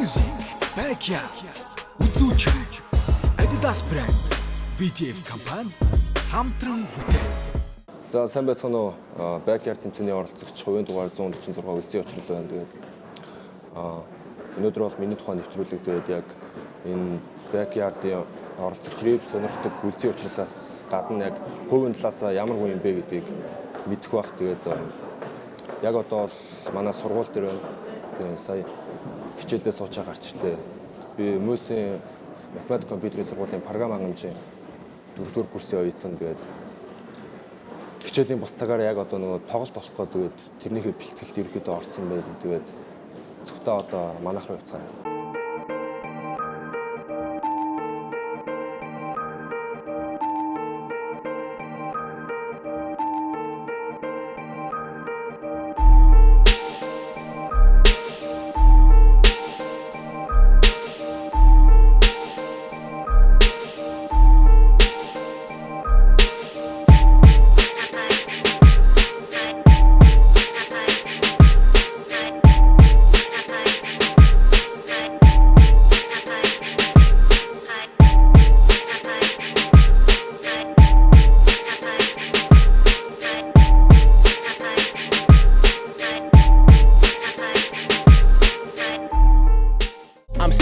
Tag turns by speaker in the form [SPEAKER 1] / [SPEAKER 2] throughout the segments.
[SPEAKER 1] Music, Backyard, үзүүч, Adidas брэнд, BTF компани хамтран бүтээн.
[SPEAKER 2] За сайн байцгаана уу? Backyard тэмцээний оролцогч хувийн дугаар 146 үлзий очрол байна. Тэгээд өнөөдөр бол миний тухайн нэвтрүүлэг яг энэ Backyard-ийн оролцогч рэп сонирхдаг үлзий очрлоос гадна яг хувийн талаас ямар хүн юм бэ гэдгийг мэдэх бах. Тэгээд яг одоо бол манай сургууль дээр байна. Тэгээд сая хичээлдээ суучаа гарчлаа. Би Мөсийн математик компьютерийн сургуулийн програм хангамжийн 4-р курсын оюутан. Тэгээд хичээлийн бус цагаараа яг одоо нөгөө тоглолт болох гэдэг тэрнийхээ бэлтгэлд ерөөхдөө орцсон байна. Тэгээд зөвхөн одоо манайх руу явцгаая.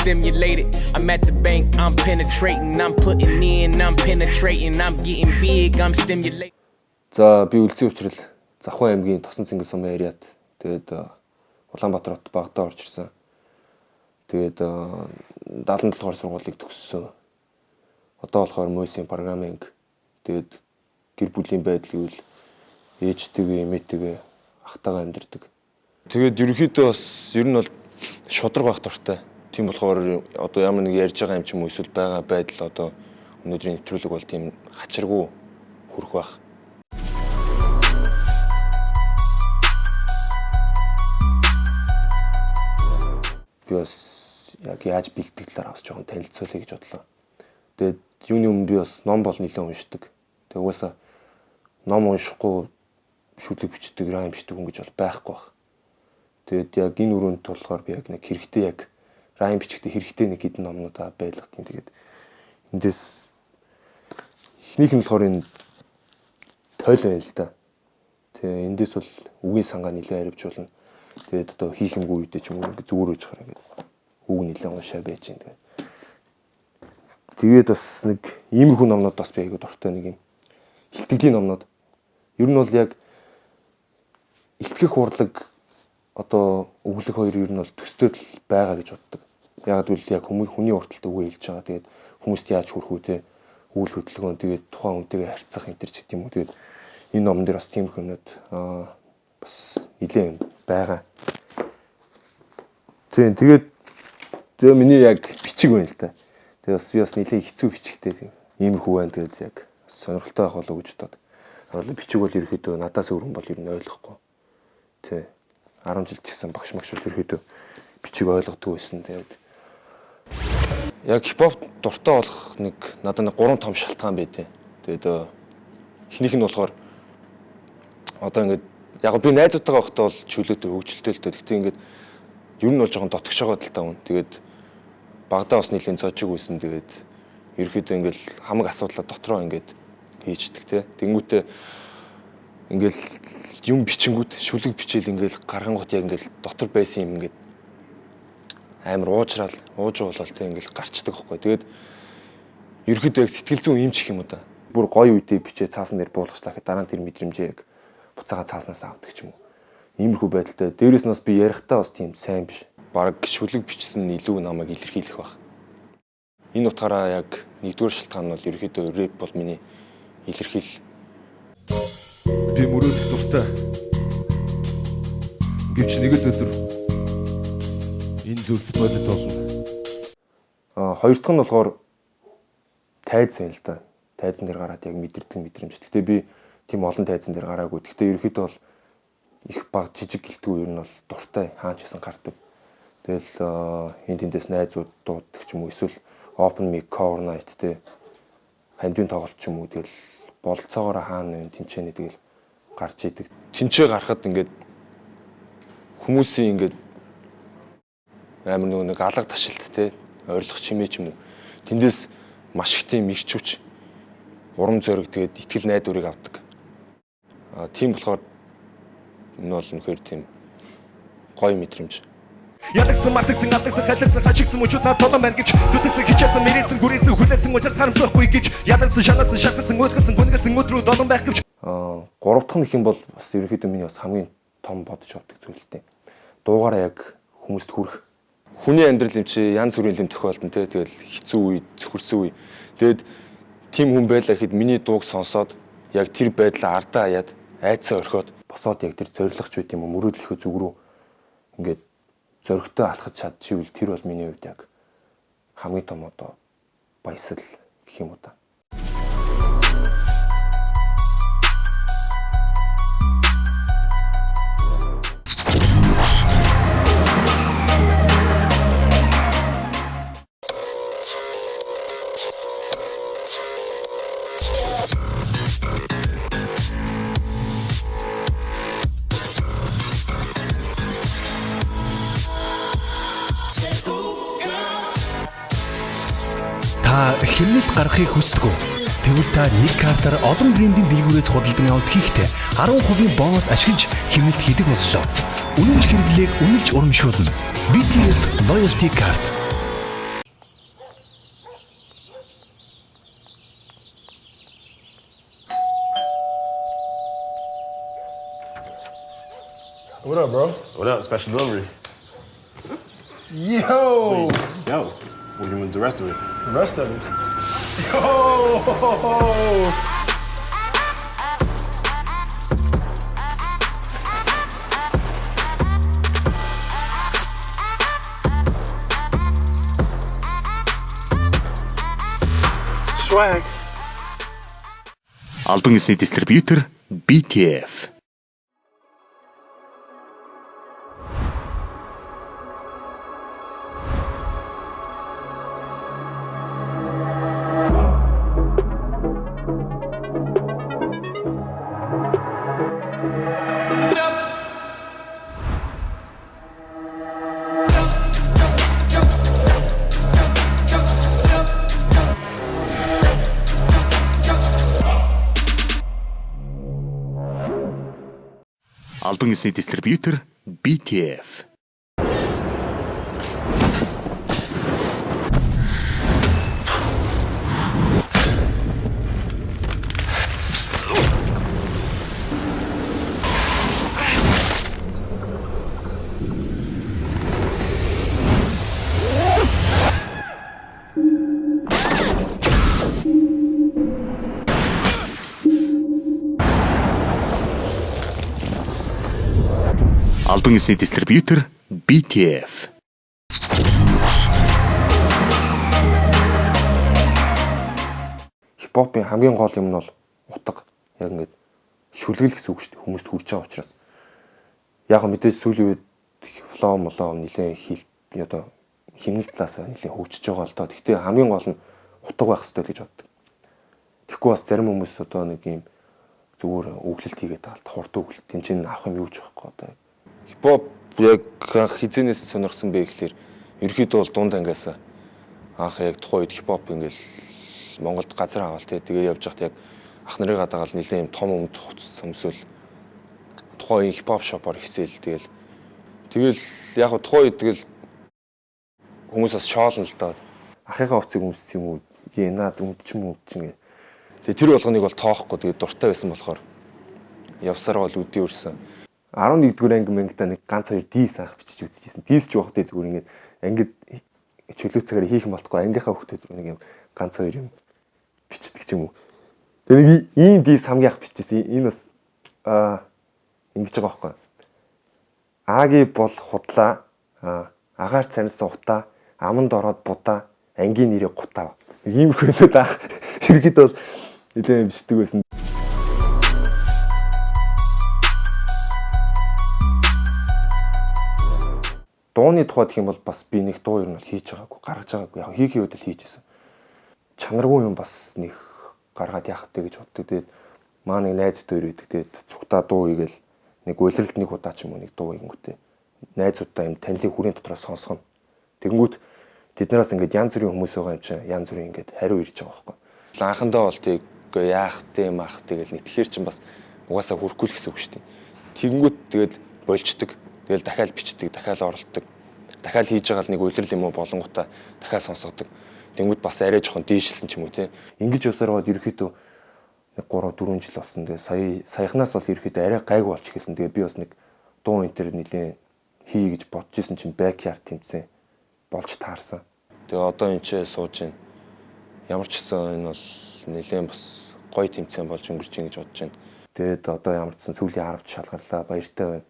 [SPEAKER 3] Stimulated, I'm at the bank, I'm penetrating, I'm putting in, I'm penetrating, I'm getting big, I'm stimulating.
[SPEAKER 2] За би үлзий учрал Завхан аймгийн Тосон Цэнгэл сумын ариат. Тэгээд Улаанбаатар хот багтаа орж ирсэн. Тэгээд 77 дугаар сургуулийг төгссөн. Одоо болохоор Мөсийн программинг. Тэгээд гэр бүлийн байдал гэвэл ээжтэйгээ, эмээтэйгээ ахтайгаа амьдардаг. Тэгээд ерөнхийдөө бас ер нь бол шудраг байх дуртай. Тийм болохоор одоо ямар нэг ярьж байгаа юм ч юм уу эсвэл байгаа байдал одоо өнөөдрийн нэвтрүүлэг бол тийм хачиргүй хүрэх байх. Би бас яг яаж бэлтгэх талаар бас жоохон танилцуулъя гэж бодлоо. Тэгээд юуны өмнө би бас ном бол нэлээд уншдаг. Тэгээд угаасаа ном уншихгүй шүлэг бичдэг, райм бичдэг хүн гэж бол байхгүй байх. Тэгээд яг энэ өрөөнд болохоор би яг нэг хэрэгтэй яг райм бичгтээ хэрэгтэй нэг хэдэн номнуудаа байлгах тийм. Тэгээд эндээс эхнийх нь болохоор энэ тойл байна л да. Тэгээ эндээс бол үгийн сангаа нэлээд харивжуулна. Тэгээд одоо хийх юмгүй үедээ ч юм уу ингэ зүгээр үж хараа ингээд үг нэлээд уншаа байж гин. Тэгээд бас нэг иймэрхүү номнууд бас би айгүй дуртай нэг юм илтгэлийн номнууд. Ер нь бол яг илтгэх урлаг одоо өглөг хоёр ер нь бол төстэй л байгаа гэж боддог. Яг л яг хүний урталт үгээ хэлж байгаа. Тэгээд хүмүүст яаж хүрэх үү те үйл хөдөлгөөн тэгээд тухайн хүнтэйгээ харьцах энэ төр ч гэдэм үү. Тэгээд энэ номон дээр бас тиймэрхүү юмнууд бас нэлээд байгаа. Тэгээд миний яг бичиг байна л да. Тэгээд бас би бас нэлээд хэцүү бичигтэй тийм иймэрхүү байна. Тэгээд яг сонирхолтой байх болов уу гэж бодоод. Бичиг бол ерөөхдөө надаас өөр хүн бол ер нь ойлгохгүй. Тэ 10 жил гэсэн багш магш ерөөхдөө бичиг ойлгодог байсан. Тэгээд яг хипхоп дуртай болох нэг надад нэг 3 том шалтгаан байдیں۔ Тэгээд эхнийх нь болохоор одоо ингээд яг би найзуудтайгаа байхдаа бол чөлөөтэй хөгжилтэй л дээ. Гэхдээ ингээд ер нь бол жоохон дотгошоогоо талтай хүн. Тэгээд багадаа бас нэлийн цоожиг байсан. Тэгээд ерөөхдөө ингээд хамаг асуудлаа дотроо ингээд хийждэг те. Тэнгүүтээ ингээд юм бичингүүд шүлэг бичээл ингээд гаргангууд яг ингээд дотор байсан юм ингээд амар уужраал уужуулал те ингээд гарчдаг байхгүй. Тэгээд ерөөхдөө яг сэтгэл зүйн юм чих юм уу да. Бүр гоё үедээ бичээ цаасан дээр буулгачлаа гэхэд дараа нь тэр мэдрэмжээ яг буцаага цааснаас авдаг ч юм уу. Иймэрхүү байдалтай. Дээрээс нь бас би ярихдаа бас тийм сайн биш. Бараг шүлэг бичсэн илүү намайг илэрхийлэх байх. Энэ утгаараа яг нэгдүгээр шалтгаан нь бол ерөөхдөө рэп бол миний илэрхийл.
[SPEAKER 4] Би мөрөөдөх дуртай. Гэвч нэг л өдөр энэ зүйлс бодит болно.
[SPEAKER 2] Хоёр дахь нь болохоор тайз юм л да. Тайзан дээр гараад яг мэдэрдэг мэдрэмж. Гэхдээ би тийм олон тайзан дээр гараагүй. Гэхдээ ерөөхдөө бол их баг жижиг гэлтгүй ер нь бол дуртай хаач гэсэн гардаг. Тэгэл энэ тэндээс найзууд дууддаг ч юм уу эсвэл open mic cover night те хандын тоглолт ч юм уу тэгэл болцоогоор хаана тэнцэнэ тэгэл гарч идэг. Тэнцээ гарахад ингээд хүмүүсийн ингээд амар нэг алга ташилт те ойрлох чимээ ч юм уу. Тэндээс маш их тийм ирч хүч урам зориг тэгээд итгэл найдварыг авдаг. Тийм болохоор энэ бол үнэхээр тийм гоё мэдрэмж.
[SPEAKER 5] Ядагсан мартагсан алдагсан хайлтсан хачигсан мөчүүд над толон байна гэж зүтгэсэн хичээсэн мэрээсэн гүрээсэн хүлээсэн учир харамсахгүй гэж ядарсан шанасан шатсан өдгсөн гүнгэсэн өдрүүд олон байх гэж
[SPEAKER 2] гурав дахь нь их юм бол бас ерөнхийдөө миний бас хамгийн том бодож авдаг зүйл л дээ. Дуугаараа яг хүмүүст хүрэх. Хүний амьдрал юм чи янз бүрийн юм тохиолдсон те. Тэгэл хэцүү үе, цөхөрсөн үе. Тэгэд тийм хүн байлаа гэхэд миний дууг сонсоод яг тэр байдлаа ардаа хаяад айцаа орхиод босоод яг тэр зоригч үт юм мөрөөдлөхөө зүг рүү ингээд зоригтой алхаж чадчихвэл тэр бол миний хувьд яг хамгийн том одоо баясгал гэх юм уу та.
[SPEAKER 6] Та хэмнэлт гаргахыг хүсдэг үү? Тэгвэл та нэг картаар олон брендийн дэлгүүрээс худалдан авалт хийхдээ 10% бонус ашиглаж хэмнэлт хийдэг боллоо. Үнэмш хэрэглээг үнэлж урамшуулна. BTF Loyalty Card.
[SPEAKER 7] What up, bro?
[SPEAKER 8] What up? Special delivery.
[SPEAKER 7] Yo!
[SPEAKER 8] Yo, what do you want the rest of it?
[SPEAKER 7] The rest of it. Yo! Swag.
[SPEAKER 6] Албан ёсны дистрибьютор BTF. Албан ёсны дистрибьютор BTF. Албан ёсны дистрибьютор BTF.
[SPEAKER 2] Хипхопын хамгийн гол юм нь бол утга. Яг ингээд шүлгэл гэсэн үг шүү дээ. Хүмүүст хүрч байгаа учраас. Яг мэдээж сүүлийн үед флоу молоо нэлээд хил одоо химнэл талаас нэлээд хөгжиж байгаа л доо. Гэхдээ хамгийн гол нь утга байх хэрэгтэй л гэж боддог. Тэгэхгүй бас зарим хүмүүс одоо нэг юм зүгээр өглөлт хийгээд таалт хурд өглөлт тэмцээн авах юм юу ч байхгүй одоо. Хипхоп яг хизэнээс сонирхсан бэ гэхэлэр ерөөхдөө бол дунд ангиас анх яг тухайн үед хипхоп ингээл Монголд газар аваад тэгээ явж байхад яг ах нарыг дагаал нэлээд юм том өмд хуцсан өмсөөл тухайн хипхоп шопоор хийсэл тэгэл яг тухайн үед тэгэл хүмүүс бас шоолно л доо. Ахыгаа хувцсыг өмссөн юм уу? Наад өмд ч юм уу гэх. Тэгээ тэр болгоныг бол тоохгүй тэгээ дуртай байсан болохоор явсараа бол үдий өрсөн. 11-р анги мэнгдаа нэг ганц хоёр дис анх бичиж үзчихсэн. Дис ч явахдаа зүгээр ингээд ангид чөлөөцөөр хийх юм болтгоо ангийнхаа хөлтөд нэг юм ганц хоёр юм бичдэг ч юм уу. Тэгээ нэг ийм дис хамгийн анх бичижсэн. Энэ бас ингэж байгаа байхгүй. Аги бол худлаа, агаар цамсан утаа, аманд ороод будаа, ангийн нэрээ гутаа. Иймэрхүү юм даа. Ширгэд бол нэлээд бичдэг байсан. Дууны тухай гэх юм бол бас би нэг дуу ер нь хийж байгаагүй, гаргаж байгаагүй. Яг хийхээ үед л хийжсэн. Чанаргүй юм бас нэг гаргаад яах вэ гэж боддог. Тэгээд маа нэг найзтай өрөөдөг. Тэгээд цугтаа дуу хийгээл нэг улиралд нэг удаа ч юм уу нэг дуу хийнгүүтээ найзуудаа юм танилын хүрээний дотроос сонсгоно. Тэгэнгүүт тэднээс ингээд янз бүрийн хүмүүс байгаа юм чинь янз бүрийн ингээд хариу ирж байгаа байхгүй. Анхандаа бол тийггүй яах тийм ах тэгэл нэг тэгэхэр чинь бас угаасаа хүрхгүй л гэсэн үг шүү дээ. Тэгэнгүүт тэгэл болждөг. Тэгэл дахиад бичдэг, дахиад оролдог. Дахиад хийж байгаа л нэг үйлрэл юм уу болонгуудаа дахиад сонсгодог. Тэнгүүд бас арай жоохон дийшилсэн ч юм уу те. Ингэж явсараад ерөөхдөө 3-4 жил болсон. Тэгээ саяхнаас бол ерөөхдөө арай гайгүй болчих гэсэн. Тэгээ би бас нэг дуу интер нэлээ хий гэж бодож исэн чинь backyard тэмцэн болж таарсан. Тэгээ одоо энэ ч сууж байна. Ямар ч гэсэн энэ бол нэлээ бас гоё тэмцэн болж өнгөрч ийн гэж бодож байна. Тэгээд одоо ямар ч сан сүүлийн 10 шалгарлаа баяртай байна.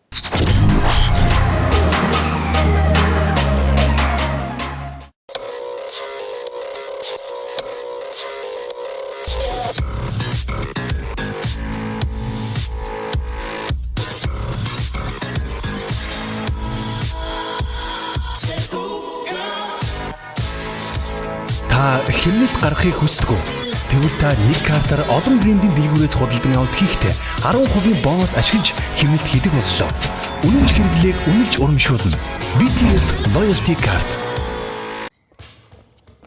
[SPEAKER 6] Та хэмнэлт гаргахыг хүсдэг үү? Тэгвэл та нэг картаар олон брендийн дэлгүүрээс худалдан авалт хийхдээ 10% бонус ашиглаж хэмнэлт хийдэг боллоо. Үнэмш хэрэглээг үнэлж урамшуулна. BTF Loyalty Card.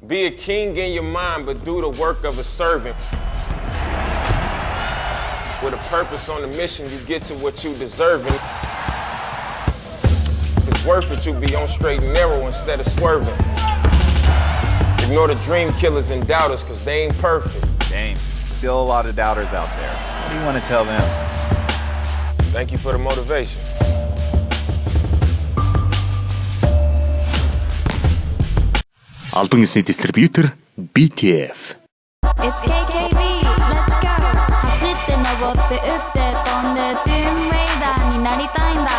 [SPEAKER 9] Be a king in your mind, but do the work of a servant. With a purpose on the mission, you get to what you deserving. If it's worth it, you be on straight and narrow instead of swerving. Ignore the dream killers and doubters, cause they ain't perfect.
[SPEAKER 10] Dang, still a lot of doubters out there. What do you want to tell them?
[SPEAKER 9] Thank you for the motivation.
[SPEAKER 6] Албан ёсны дистрибьютор BTF.
[SPEAKER 11] It's KKV, let's go. 走って登って打って飛んでトゥーンレイダーになりたいんだ。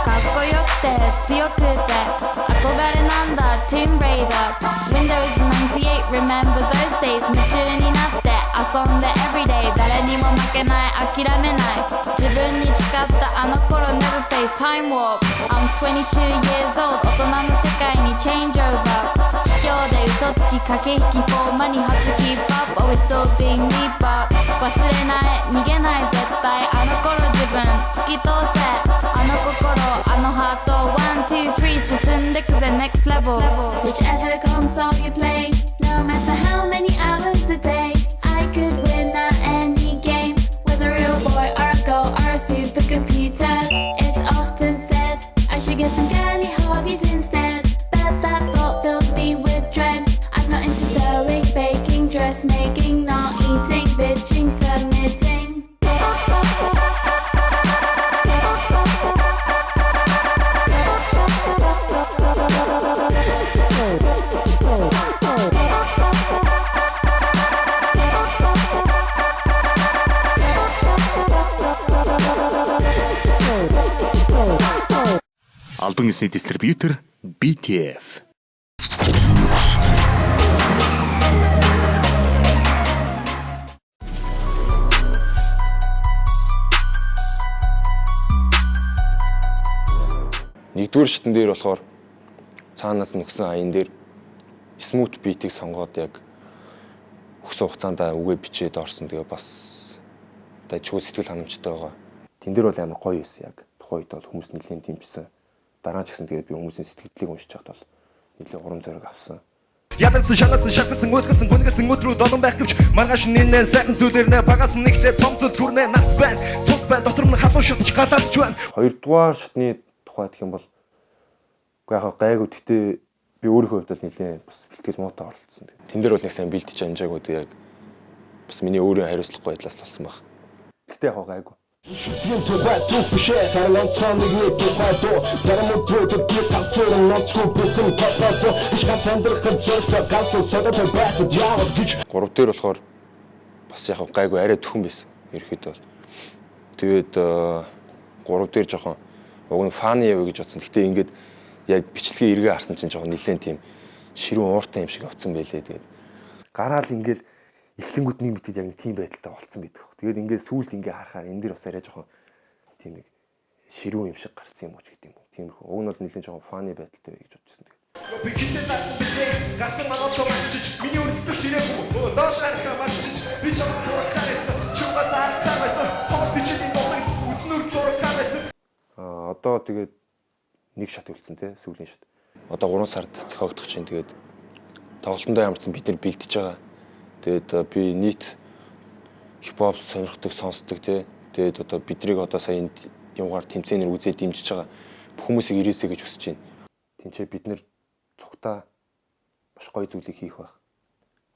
[SPEAKER 11] かっこよくて強くて憧れなんだトゥーンレイダー。Windows 98 remember those days 夢中になって遊んで everyday 誰にも負けない諦めない自分に誓ったあの頃 never face time warp I'm 22 years old 大人の世界に change over 卑怯で嘘つき駆け引きフォーマに初 keep up always still being me but 忘れない逃げない絶対あの頃自分突き通せあの心あのハート1、2、3進んでくぜ next level Whichever console you play No matter how many hours a day I could win at any game With a real boy or a girl or a supercomputer It's often said I should get some girly hobbies instead But that thought fills me with dread I'm not into sewing, baking, dressmaking Not eating, bitching, submitting
[SPEAKER 6] Албан ёсны дистрибьютор BTF.
[SPEAKER 2] Нэгдүгээр шатн дээр болохоор цаанаас нөхсөн аян дээр smooth beat-ийг сонгоод яг өгсөн хугацаанд үгээ бичээд орсон. Тэгээ бас дайчгүй сэтгэл ханамжтай байгаа. Тэн дээр бол амар гоё юусэн яг. Тухайн үед бол хүмүүс нэлээд дэмжсэн. Дараа ч гэсэн тэгээд би хүмүүсийн сэтгэлдлийг уншиж байхад бол нэлээд урам зориг авсан.
[SPEAKER 5] Ядарсан шалгасан шахсан өдгөрсөн гүнгсэн өдрүүд олон байх гэвч маргааш нэнэ сайхан зүйлэрнэ багаас нэгтээ том зүйл хүрнэ нас байна цус байна дотор нь халуун шатч галаасч байна.
[SPEAKER 2] Хоёрдугаар шатны тухай гэх юм бол үгүй яг гайгүй гэхдээ би өөрийнхөө хувьд л нэлээд бас бэлтгэл муутай оролцсон. Тэн дээр бол нэг сайн бэлтэж амжаагүй яг бас миний өөрийн хариуцлагагүй байдлаас болсон баг. Гэхдээ яг гайгүй.
[SPEAKER 7] Юм тухай дуу бишээ харин цааныг нэг тухай дуу зарим өдрөд би танцуулан ноцгүй бүхэн тослоо иш ганц амьдрахын зөвхөн ганц содод байхад яваад гэж
[SPEAKER 2] 3 дээр болохоор бас яг гайгүй арай төхөн байсан ерөөхдөө бол. Тэгээд 3 дээр жоохон уг нь фаны яв гэж бодсон. Гэхдээ ингээд яг бичлэгийн эргээ харсан чинь жоохон нэлээд тийм ширүүн ууртай юм шиг авцсан байлээ. Тэгээд гараал ингээд эхлэнгүүд нэг мэтэд яг нэг тийм байдалтай болцсон байдаг. Тэгээд ингээд сүүлд ингээд харахаар энэ дэр бас арай жоохон тийм нэг ширүүн юм шиг гарцсан юм уу ч гэдэг юм. Тиймэрхүү. Уг нь бол нэлээд жоохон фаны байдалтай байж бодчихсон.
[SPEAKER 5] Би хитэн дасан билээ гасан манаас томчиж миний өрсөлдөгч ирээгүй доош харахаа марчиж би чамд сурах гарсан чугаас харахаа байсан хорт ичлийн ботыг үснүр зурах гарсан
[SPEAKER 2] Одоо тэгээд нэг шат үлдсэн те сүүлийн шат. Одоо 3 сард зохиогдох чинь тэгээд тоглолтондоо ямарсан бид нар бэлдэж байгаа. Тэгээд би нийт хипхоп сонирхдаг, сонсдог тий. Тэгээд одоо бидрийг одоо сая энд юмгаар тэмцээнээр үзээд дэмжиж байгаа. Бүх хүмүүсийг ирээсэй гэж хүсэж байна. Тинчээ бид нэр цугтаа маш гоё зүйлийг хийх байх.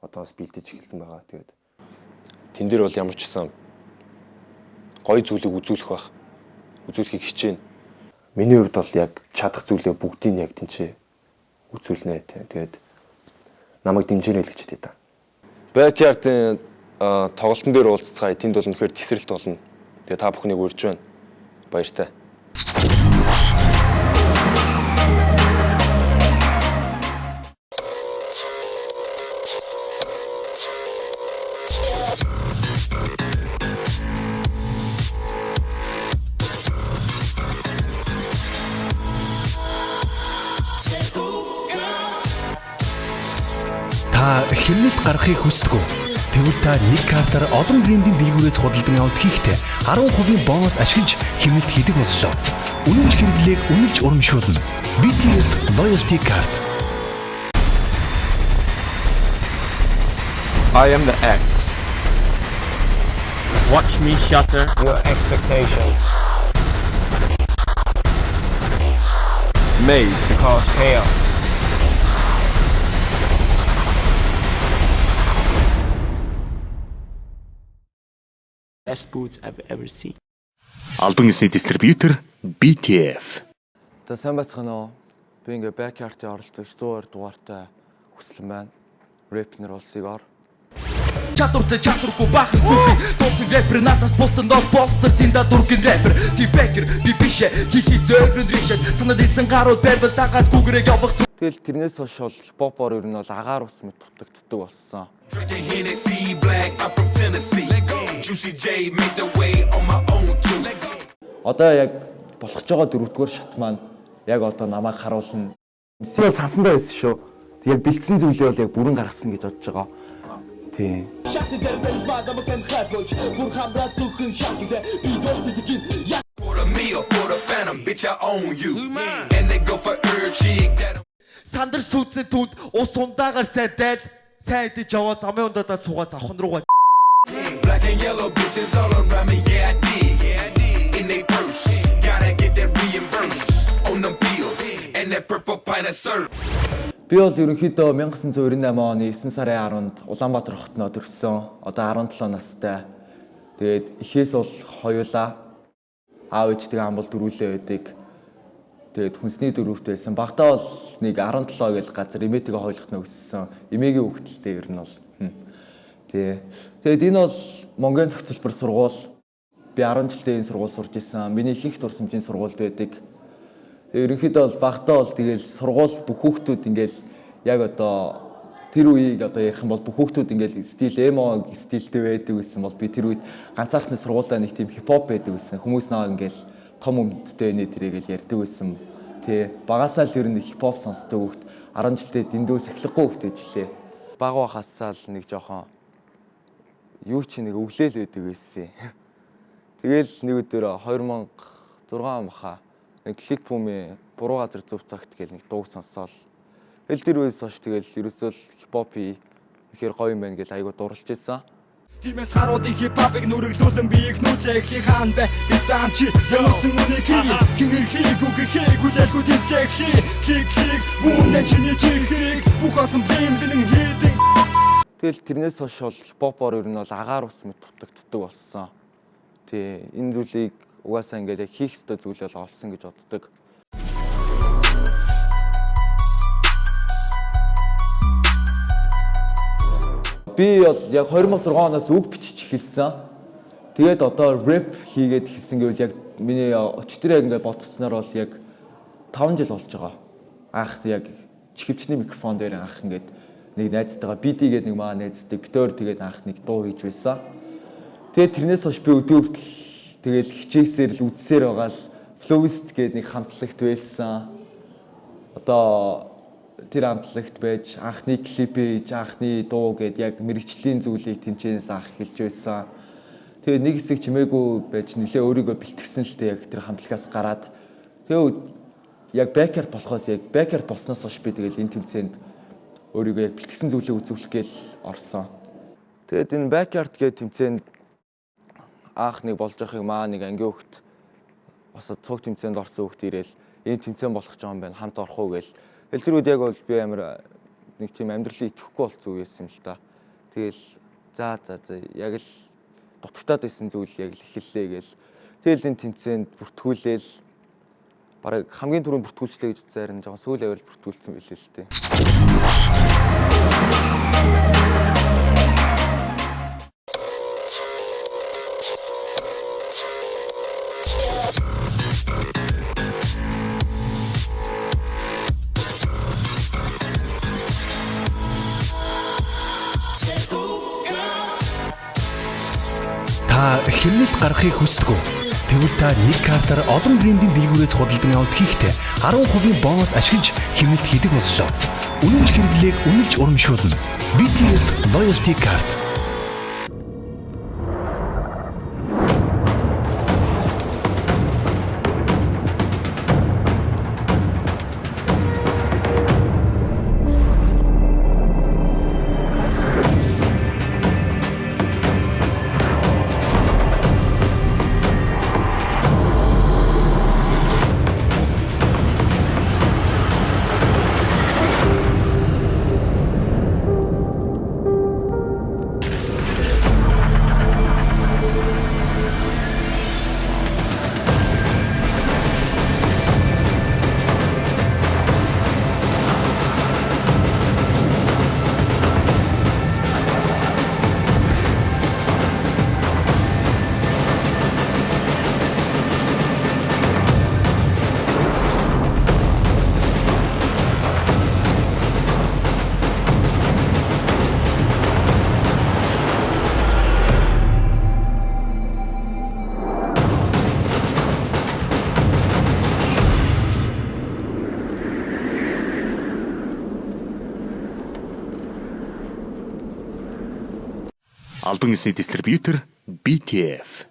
[SPEAKER 2] Одоос бэлдэж эхэлсэн байгаа. Тэгээд тэн дээр бол ямар ч гэсэн гоё зүйлийг үзүүлэх байх. Үзүүлэхийг хичээнэ. Миний хувьд бол яг чадах зүйлээ бүгдийг яг тэнцээ үзүүлнэ тий. Тэгээд намайг дэмжинэ л гэж хэлээ да. Backyard-ын тоглолтын дээр уулзцгаая. Тэнд бол үнэхээр тесрэлт болно. Тэгээ та бүхнийг урьж байна. Баяртай.
[SPEAKER 6] Та хэмнэлт гаргахыг хүсдэг үү? Тэгвэл та нэг картаар олон брендийн дэлгүүрээс худалдан авалт хийхдээ 10% бонус ашиглаж хэмнэлт хийдэг боллоо. Үнэнч хэрэглээг үнэлж урамшуулна. BTF Loyalty Card.
[SPEAKER 9] I am the X. Watch me shatter your expectations. Made to cause chaos. Best boots I've ever seen.
[SPEAKER 6] Албан ёсны дистрибьютор BTF.
[SPEAKER 12] За сайн бацхан уу. Би ингээ Backyard-ийн оролцогч 100 дугаартай хүслэн байна. Рэпнер улсыг ор.
[SPEAKER 5] Чатуртай чатургүй бахаргүй тоосон рэпер надаас бостон дор босцор зинда дургин рэпер ти бэкер би бишэ хихи зөөрөнд рэшэд санаад эзэн гарууд байвал дагаад гүгрэг явах.
[SPEAKER 12] Тэгэл тэрнээс хойш бол хипхопоор ер нь бол агаар ус мэт дутагддаг болсон. Одоо яг болох ч байгаа 4-р шат маань яг одоо намайг харуулна. Эсвэл сансандаа байсан шүү. Яг бэлдсэн зүйлээ бол яг бүрэн гаргасан гэж бодож байгаа. Тийм.
[SPEAKER 5] Сандар сүүцэн түнд ус ундаагаар сайдаад сайн идэж яваа замын ундаа суугаа завхан руугаа. Black and yellow bitches all around me, yeah I did. In they purse, gotta get that reimbursed on them bills and that purple pint of syrup.
[SPEAKER 12] Би бол ерөнхийдөө 1998 оны 9 сарын 10-нд Улаанбаатар хотнод төрсөн. Одоо 17 настай. Тэгээд эхээс бол хоёулаа аав ээжтэйгээ амбал дөрүүлээ байдаг. Тэгээд хүнсний дөрөвт байсан. Багтаа бол нэг 17 гэл газар эмээтэйгээ хойлохтно өссөн. Эмээгийн хүүхдэлтэй ер нь бол. Тэгээд энэ бол Монголын зохицолбор сургууль. Би 10 жилдээ энэ сургууль сурж исэн. Миний ихэнх дурсамжийн сургуульд байдаг. Ерөнхийдөө бол багтаа бол тэгэл сургууль бүх хүүхдүүд ингээл яг одоо тэр үеийг одоо ярих юм бол бүх хүүхдүүд ингээл стил эмо стилтэй байдаг гэсэн бол би тэр үед ганцаархны сургуулаа нэг тийм хипхоп байдаг гэсэн. Хүмүүс наваа ингээл том өмдтэй нэ тэрийгэл ярьдаг байсан. Багасаа л ер нь хипхоп сонсдог хүүхд 10 жилдээ дэндүү сахилахгүй хүүхд ээжлээ. Баг багасаа л нэг жоохон юу ч нэг өвлөөл байдаг байсан. Тэгэл нэг өдөр 2006 маха нэг клик бумын буруу газар зөв цагт гэл нэг дууг сонсоол. Эл тэр үеэс хойш тэгэл ерөөсөө хипхоп ихээр гоё юм байна гэл айгуу дурлж ирсэн.
[SPEAKER 5] Тиймээс харуудын хипхопыг нүрэглүүлэн би их нүжэхли хаанда гэсэн чи ямарсан үнийг хин эрхийг үгэхийг хүлээлгүй тэмцэхли клик клик бүнэ чиний чихийг бүх асан блимлэн хийдэг.
[SPEAKER 12] Тэгэл тэрнээс хойш бол хипхопоор ер нь бол агаар ус мэт дутагддаг болсон. Энэ зүйлийг угаасаа ингээд яг хийх ёстой зүйл бол олсон гэж боддог. Би бол яг 2006 оноос үг бичиж эхэлсэн. Тэгээд одоо рэп хийгээд хэлсэн гэвэл яг миний өчтөр яг ингээд бодсноор бол яг 5 жил болж байгаа. Анх яг чихвчний микрофон дээр анх ингээд нэг найзтайгаа биди гээд нэг маа найзтай битээр тэгээд анх нэг дуу хийж байсан. Тэгээд тэрнээс хойш би өдөрт тэгэл хичээсээр л үдсээр байгаа л Flowist гээд нэг хамтлагт байсан. Одоо тэр хамтлагт байж анхны клип хийж, анхны дуу гээд яг мэрэгчлийн зүйлийг тэнцэнээс анх хэлж байсан. Тэгээ нэг хэсэг чимээгүй байж нэлээ өөрийгөө бэлтгэсэн л дээ яг тэр хамтлагаас гараад. Тэгээ яг backyard болохоос яг backyard болсноос хойш би тэгэл энэ тэмцээнд өөрийгөө яг бэлтгэсэн зүйлээ үзүүлэх гээл орсон. Тэгээд энэ backyard гэх тэмцээнд анх нэг болж байхыг маа нэг ангийн хөвгт бас цуг тэмцээнд орсон хөвгт ирээл энэ тэмцээн болох гэж байгаа юм байна хамт орох уу гээл. Тэгэл тэр үед яг бол би амар нэг тийм амьдралыг итгэхгүй болсон үе байсан юм л та. Тэгэл за яг л дутагтаад байсан зүйл яг л эхэллээ гээл. Тэгэл энэ тэмцээнд бүртгүүлээл бараг хамгийн түрүүнд бүртгүүлчлээ гэж зарим жоохон сүүл авал бүртгүүлсэн байлээ л дээ.
[SPEAKER 6] Та хэмнэлт гаргахыг хүсдэг үү? Тэгвэл та нэг картаар олон брендийн дэлгүүрээс худалдан авалт хийхдээ 10% бонус ашиглаж хэмнэлт хийдэг боллоо. Үнэмш хэрэглээг үнэлж урамшуулна. BTF Loyalty Card. Албан ёсны дистрибьютор BTF.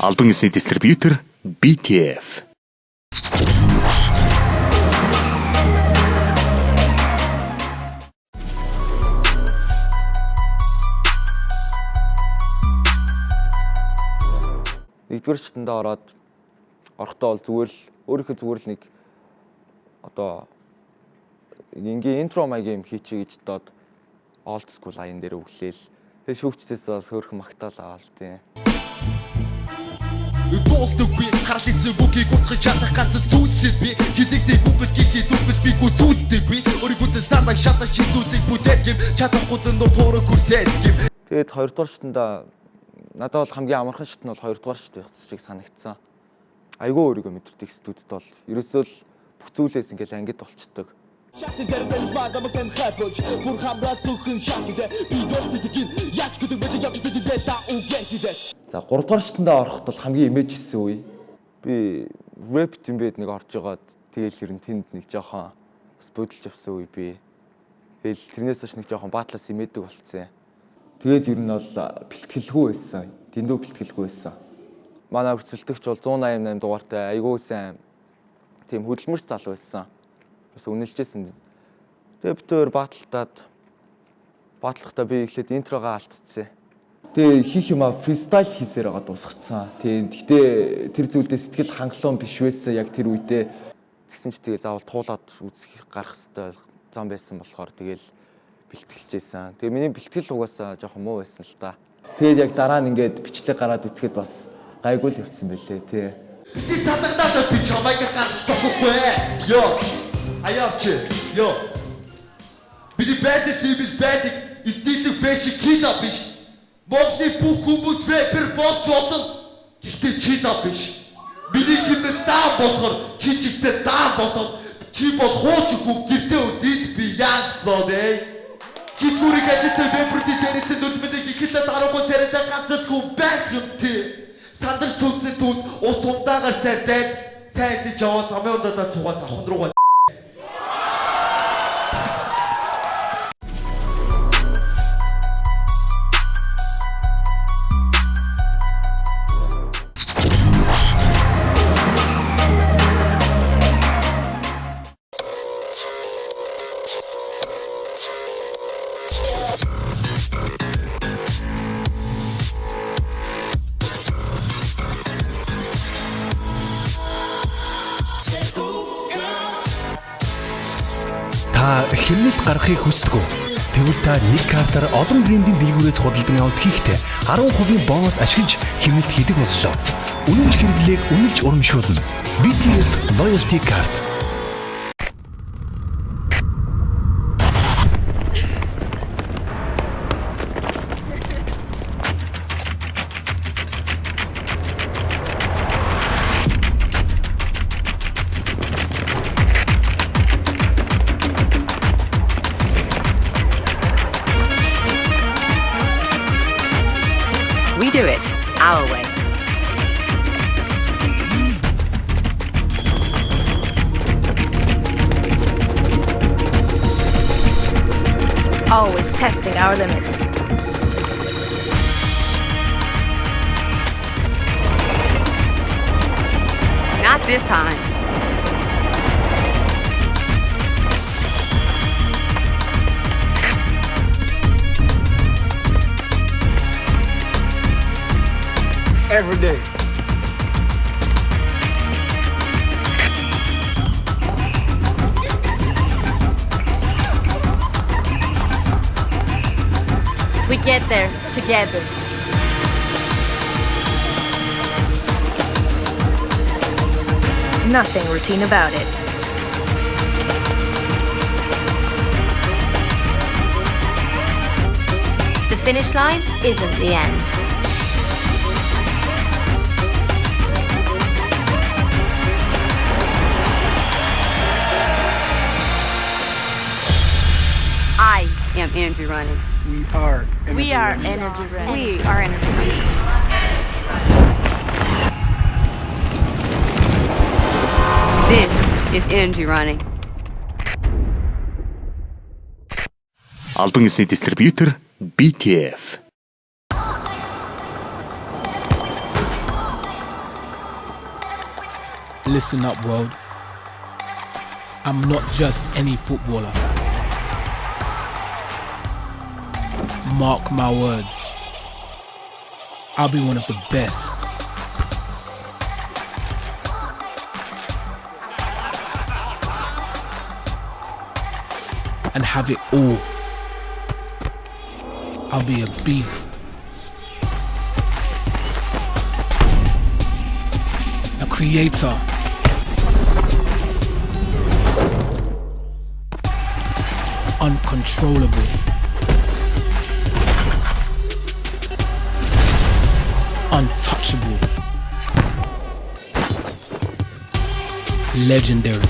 [SPEAKER 6] Албан ёсны дистрибьютор BTF.
[SPEAKER 12] Нэгдүгээр чатандаа ороод орохдоо бол зүгээр л өөрийнхөө зүгээр л нэг одоо ингийн интро маягийн юм хийчихье гэж доод old school аян дээр өглөөл. Тэгээ шүүгчдээс бас хөөрхөн магтаал аваал тийм.
[SPEAKER 5] Дуулдаггүй харлын зүгүүгийг уцгаж чадах ганц зүйлсээ би хидэгтэй Google гихий дүгэл би гүцүүлдэггүй өөрийгөө санаа шатаа шийдүүлэх бүтээл гэм чадахгүй дор туураг хүртэл гэм.
[SPEAKER 12] Тэгээд хоёрдугаар шатандаа надад бол хамгийн амархан шат нь бол хоёрдугаар шат явцчих санагдсан. Айгүй өөрийгөө мэдэрдэг студид бол ерөөсөө л бүх зүйлээс ингээл ангид болчдөг.
[SPEAKER 7] Шатны дэрбэн баадам хэн хатож бүр хамраа зүхэн шаттай би өөртөө яаж гэдэг мэд явж дээ та үгээс.
[SPEAKER 12] За 3 дугаар шатандаа ороход бол хамгийн имэж хийсэн үе. Би рэп тэмбэд нэг орж байгаад тэгэл ер нь тэнд нэг жоохон бодолж авсан үе би. Тэгэл тэрнээс ч нэг жоохон баатлаас имэдэг болцсон. Тэгээд ер нь бол бэлтгэлгүй байсан. Дэндүү бэлтгэлгүй байсан. Манай өрсөлдөгч бол 188 дугаартай айгүй сайн тийм хөдөлмөрч залуу байсан. Бас үнэлжсэн. Тэгээ битээр бааталтаад бодлохдоо би эхлээд интрогоо алдчихсан. Тэгээ хийх юмаа фристайл хийсээр байгаа дуусгацсан. Гэхдээ тэр зүйлдээ сэтгэл хангалуун биш байсан яг тэр үедээ. Тэгсэн чи тэгээ заавал туулаад үзэх гарах хэвээр зам байсан болохоор тэгэл бэлтгэлжсэн. Тэгээ миний бэлтгэл угаасаа жоохон муу байсан л да. Тэгээд яг дараа нь ингээд бичлэг гараад үзэхэд бас гайгүй л явцсан байлээ тий.
[SPEAKER 5] Би садагдаад би чамайг ганц тохохгүй. Йоо. Аяавч. Йоо. Би бэдэг тийм бэдэг стилийг фэшн кило биш. Монголын бүх хүмүүс рэпер болж болно. Гэхдээ чило биш. Миний хэмнэл даан болохоор чи ч ихсээ даан болоод чи бол хууч хүн гэртээ үлдээд би яг лодэ. Хизгүүрийг ажилтны вебрүүдийн дээрээс нүдмэдэг ихэдэ дараагүй царайтай ганцлах хүн байх юм тий. Сандар сүнцэн түнд ус ундаагаар сайн дайд сайн идэж яваа замын ундаа суугаа завхан руугаа.
[SPEAKER 6] Та хэмнэлт гарахыг хүсдэг үү? Тэгвэл та нэг картаар олон брендийн дэлгүүрээс худалдан авалт хийхдээ 10% бонус ашиглаж хэмнэлт хийдэг боллоо. Үнэмш хэрэглээг үнэлж урамшуулна. BTF Loyalty Card.
[SPEAKER 13] We do it our way. Always testing our limits. Not this time.
[SPEAKER 1] Every day.
[SPEAKER 13] We get there together. Nothing routine about it. The finish line isn't the end. I am energy running.
[SPEAKER 1] We are.
[SPEAKER 13] We are energy running. We are energy running. This is energy running.
[SPEAKER 6] Албан ёсны дистрибьютор BTF.
[SPEAKER 3] Listen up, world. I'm not just any footballer. Mark my words. I'll be one of the best. And have it all. I'll be a beast. A creator. Uncontrollable. Untouchable. Legendary.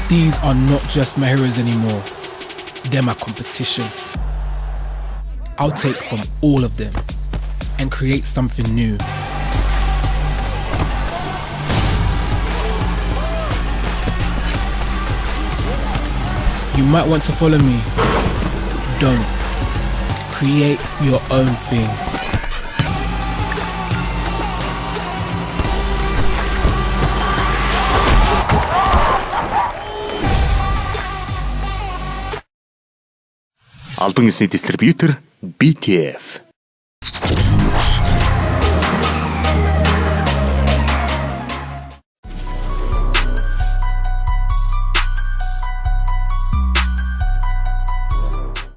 [SPEAKER 3] These are not just my heroes anymore. They're my competition. I'll take from all of them and create something new. You might want to follow me. Don't. Create your own thing.
[SPEAKER 6] Албан ёсны дистрибьютор BTF.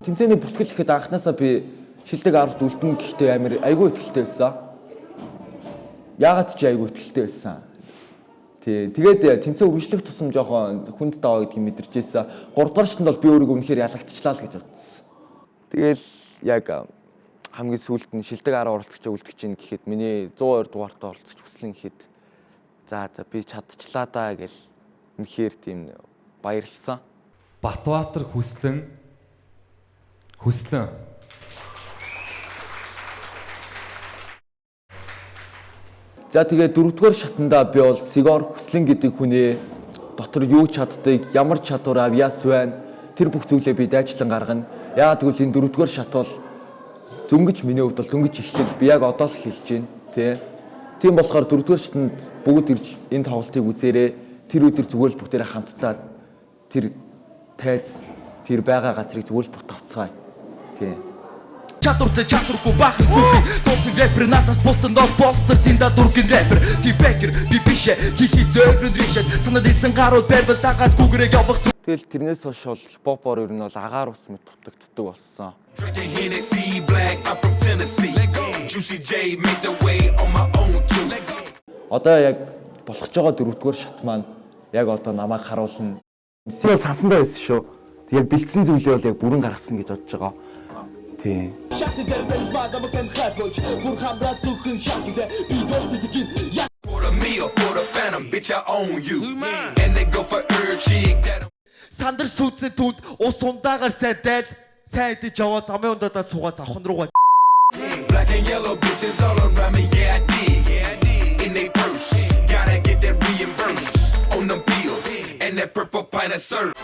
[SPEAKER 12] Тэмцээний бүртгэл гэхэд анханасаа би шилдэг ард үлдэн гэхдээ амир айгүй ихтэй байсан. Яагаад ч айгүй ихтэй байсан. Тэгээд тэмцээн үргэлжлэх тусам жоохон хүнд даваа гэдгийг мэдэрчээсэн. 3 дугаар шатнд бол би өөрийгөө үнэхээр ялагдчихлаа л гэж бодсон. Тэгэл яг хамгийн сүүлд нь шилдэг араа оролцогч үлдэх чинь гэхэд миний 102 дугаартаа оролцож хүслэн гэхэд за би чадчихлаа даа гэл үнэхээр тийм баярлсан.
[SPEAKER 4] Батбаатар хүслэн
[SPEAKER 12] За тэгээд 4-р шатандаа би бол Сигор Хүслэн гэдэг хүний дотор юу чаддаг, ямар чадвар авьяас байна, тэр бүх зүйлээ би дайчлан гаргана. Яагаад гэвэл энэ 4-р шат бол зөнгөж миний хувьд бол дөнгөж эхлэл би яг одоо л хэлж байна, Тийм болохоор 4-р шатанд бүгд ирж энэ тоглолтыг үзээрэй. Тэр өдөр зүгээр л бүгдээрээ хамтдаа тэр тайз, тэр байгаа газрыг зүгээр л бут авцгаая.
[SPEAKER 5] Чадвартай чадваргүй бахаргүй Тоосын рэпер надаас постондоо болцор зинда дургин рэпер Тибекер би бишээ хихи зөөрөн дришэд Санаад ийцэн гарууд байвал дагаад гүгрэг явах
[SPEAKER 12] Тэгэл тэрнээс хойш бол хипхопоор ер нь бол агаар ус мэт дутагддаг болсон. Одоо яг болох ч байгаа 4-р шат маань яг одоо намайг харуулна. Би бол сансандаа байсан шүү. Яг бэлдсэн зүйлээ бол яг бүрэн гаргасан гэж бодож байгаа.
[SPEAKER 5] Сандар сүйцэн түнд ус ундаагаар сайн дайл сайн идэж яваа замын ундаа суугаа завхан руугаа Black and yellow bitches all around me, yeah I did. In they purse, gotta get that reimbursed on them bills and that purple pint of syrup.